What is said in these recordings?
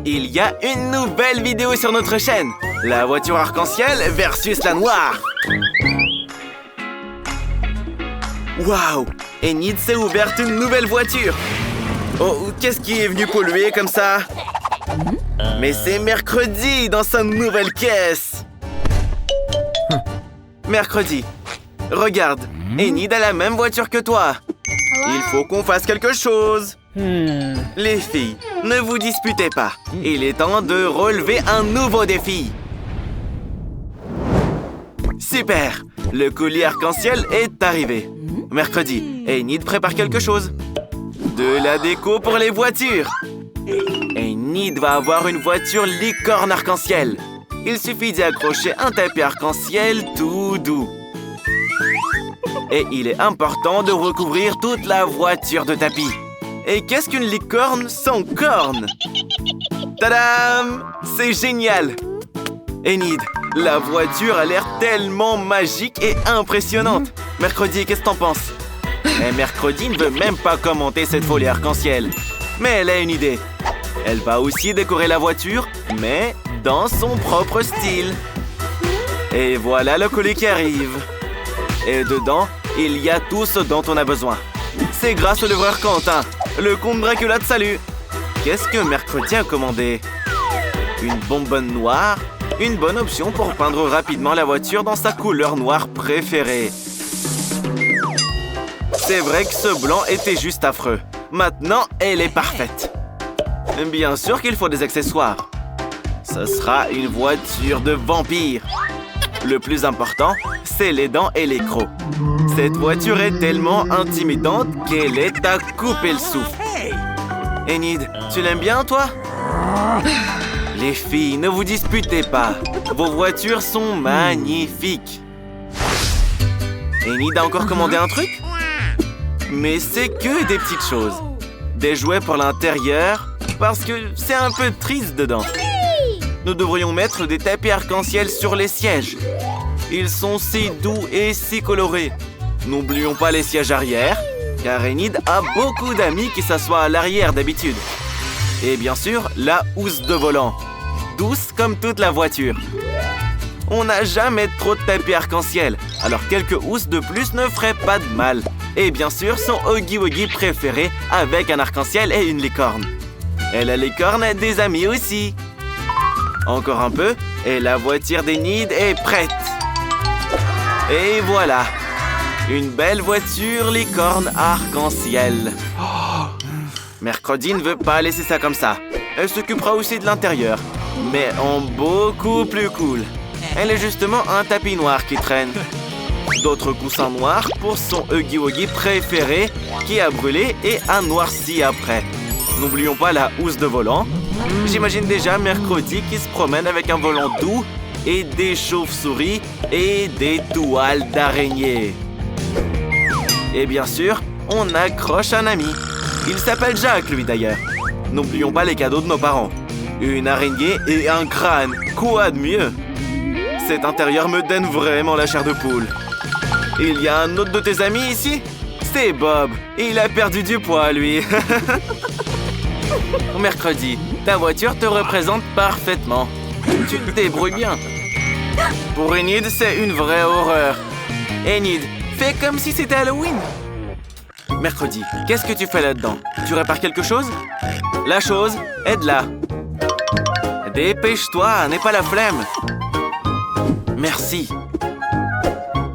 il y a une nouvelle vidéo sur notre chaîne. La voiture arc-en-ciel versus la noire. Waouh! Enid s'est ouverte une nouvelle voiture. Oh, qu'est-ce qui est venu polluer comme ça? Mais c'est Mercredi dans sa nouvelle caisse. Mercredi, regarde, Enid a la même voiture que toi. Il faut qu'on fasse quelque chose. Les filles, ne vous disputez pas. Il est temps de relever un nouveau défi. Super! Le colis arc-en-ciel est arrivé. Mercredi, Enid prépare quelque chose. De la déco pour les voitures. Enid va avoir une voiture licorne arc-en-ciel. Il suffit d'y accrocher un tapis arc-en-ciel tout doux. Et il est important de recouvrir toute la voiture de tapis. Et qu'est-ce qu'une licorne sans cornes? Tadam! C'est génial! Enid, la voiture a l'air tellement magique et impressionnante. Mercredi, qu'est-ce que t'en penses? Et Mercredi ne veut même pas commenter cette folie arc-en-ciel. Mais elle a une idée. Elle va aussi décorer la voiture, mais dans son propre style. Et voilà le colis qui arrive. Et dedans, il y a tout ce dont on a besoin. C'est grâce au livreur Quentin, le comte Dracula de Salut. Qu'est-ce que Mercredi a commandé? Une bonbonne noire? Une bonne option pour peindre rapidement la voiture dans sa couleur noire préférée. C'est vrai que ce blanc était juste affreux. Maintenant, elle est parfaite. Bien sûr qu'il faut des accessoires. Ce sera une voiture de vampire. Le plus important, c'est les dents et les crocs. Cette voiture est tellement intimidante qu'elle est à couper le souffle. Enid, tu l'aimes bien, toi? Les filles, ne vous disputez pas. Vos voitures sont magnifiques. Enid a encore commandé un truc? Mais c'est que des petites choses. Des jouets pour l'intérieur, parce que c'est un peu triste dedans. Nous devrions mettre des tapis arc-en-ciel sur les sièges. Ils sont si doux et si colorés. N'oublions pas les sièges arrière, car Enid a beaucoup d'amis qui s'assoient à l'arrière d'habitude. Et bien sûr, la housse de volant. Douce comme toute la voiture. On n'a jamais trop de tapis arc-en-ciel, alors quelques housses de plus ne feraient pas de mal. Et bien sûr, son Huggy Wuggy préféré avec un arc-en-ciel et une licorne. Et la licorne a des amis aussi. Encore un peu, et la voiture d'Enid est prête. Et voilà, une belle voiture licorne arc-en-ciel. Mercredi ne veut pas laisser ça comme ça. Elle s'occupera aussi de l'intérieur, mais en beaucoup plus cool. Elle est justement un tapis noir qui traîne. D'autres coussins noirs pour son Huggy Wuggy préféré qui a brûlé et a noirci après. N'oublions pas la housse de volant. J'imagine déjà Mercredi qui se promène avec un volant doux et des chauves-souris et des toiles d'araignée. Et bien sûr, on accroche un ami. Il s'appelle Jacques, lui d'ailleurs. N'oublions pas les cadeaux de nos parents. Une araignée et un crâne. Quoi de mieux? Cet intérieur me donne vraiment la chair de poule. Il y a un autre de tes amis ici? C'est Bob. Il a perdu du poids, lui. Mercredi, ta voiture te représente parfaitement. Tu te débrouilles bien. Pour Enid, c'est une vraie horreur. Enid, fais comme si c'était Halloween. Mercredi, qu'est-ce que tu fais là-dedans? Tu répares quelque chose? La chose, aide-la. Dépêche-toi, n'aie pas la flemme. Merci.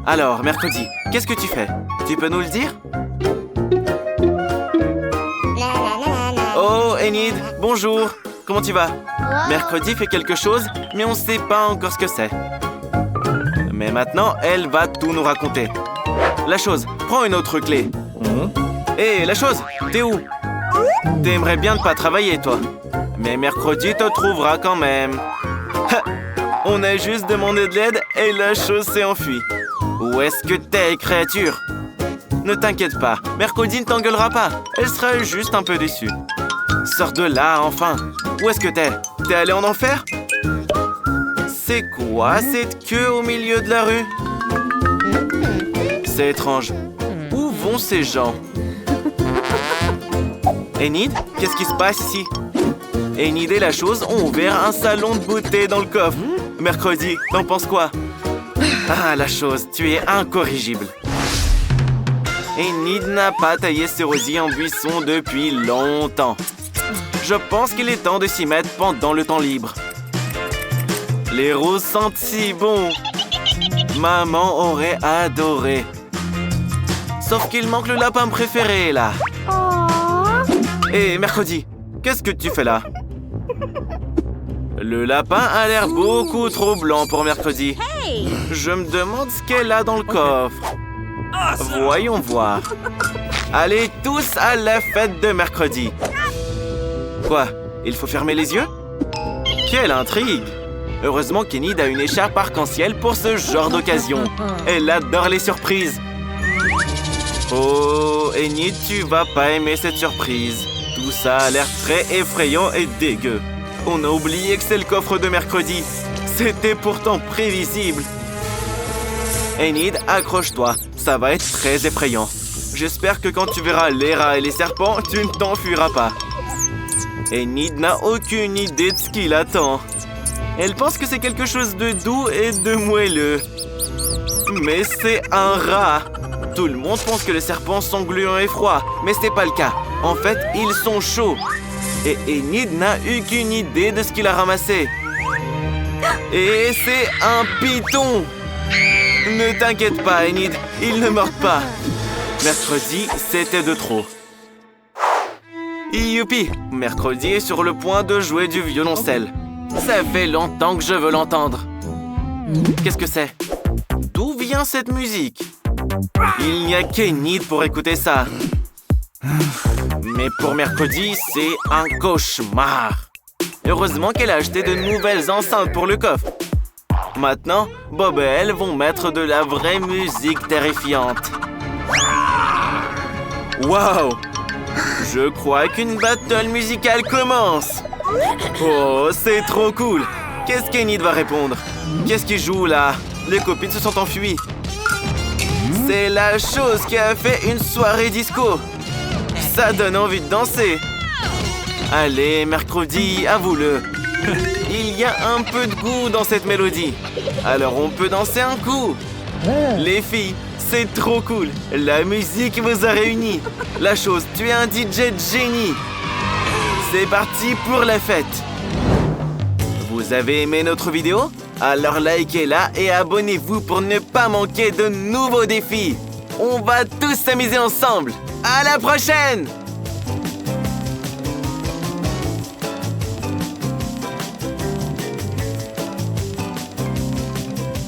Alors, Mercredi, qu'est-ce que tu fais? Tu peux nous le dire? Oh, Enid, bonjour. Comment tu vas? Mercredi fait quelque chose, mais on ne sait pas encore ce que c'est. Mais maintenant, elle va tout nous raconter. La chose, prends une autre clé. Hé, la chose, t'es où? T'aimerais bien ne pas travailler, toi. Mais Mercredi te trouvera quand même. On a juste demandé de l'aide et la chose s'est enfuie. Où est-ce que t'es, créature? Ne t'inquiète pas, Mercredi ne t'engueulera pas. Elle sera juste un peu déçue. Sors de là, enfin. Où est-ce que t'es? T'es allé en enfer? C'est quoi cette queue au milieu de la rue? C'est étrange. Où vont ces gens? Enid, qu'est-ce qui se passe ici? Enid et la chose ont ouvert un salon de beauté dans le coffre. Mercredi, t'en penses quoi? Ah, la chose, tu es incorrigible. Enid n'a pas taillé ses rosiers en buisson depuis longtemps. Je pense qu'il est temps de s'y mettre pendant le temps libre. Les roses sentent si bon. Maman aurait adoré. Sauf qu'il manque le lapin préféré, là. Hé, Mercredi, qu'est-ce que tu fais là? Le lapin a l'air beaucoup trop blanc pour Mercredi. Je me demande ce qu'elle a dans le coffre. Voyons voir. Allez tous à la fête de Mercredi. Quoi? Il faut fermer les yeux? Quelle intrigue! Heureusement qu'Enid a une écharpe arc-en-ciel pour ce genre d'occasion. Elle adore les surprises. Oh, Enid, tu vas pas aimer cette surprise. Tout ça a l'air très effrayant et dégueu. On a oublié que c'est le coffre de Mercredi. C'était pourtant prévisible. Enid, accroche-toi. Ça va être très effrayant. J'espère que quand tu verras les rats et les serpents, tu ne t'enfuiras pas. Enid n'a aucune idée de ce qui l'attend. Elle pense que c'est quelque chose de doux et de moelleux. Mais c'est un rat. Tout le monde pense que les serpents sont gluants et froids, mais ce n'est pas le cas. En fait, ils sont chauds. Et Enid n'a eu qu'une idée de ce qu'il a ramassé. Et c'est un python. Ne t'inquiète pas, Enid, ils ne mordent pas. Mercredi, c'était de trop. Youpi! Mercredi est sur le point de jouer du violoncelle. Ça fait longtemps que je veux l'entendre. Qu'est-ce que c'est? D'où vient cette musique? Il n'y a qu'Enid pour écouter ça. Mais pour Mercredi, c'est un cauchemar. Heureusement qu'elle a acheté de nouvelles enceintes pour le coffre. Maintenant, Bob et elle vont mettre de la vraie musique terrifiante. Waouh! Je crois qu'une battle musicale commence. Oh, c'est trop cool. Qu'est-ce qu'Enid va répondre? Qu'est-ce qui joue là? Les copines se sont enfuies. C'est la chose qui a fait une soirée disco. Ça donne envie de danser. Allez, Mercredi, avoue-le. Il y a un peu de goût dans cette mélodie. Alors on peut danser un coup. Les filles, c'est trop cool. La musique vous a réunis. La chose, tu es un DJ de génie. C'est parti pour la fête. Vous avez aimé notre vidéo? Alors likez-la et abonnez-vous pour ne pas manquer de nouveaux défis. On va tous s'amuser ensemble. À la prochaine!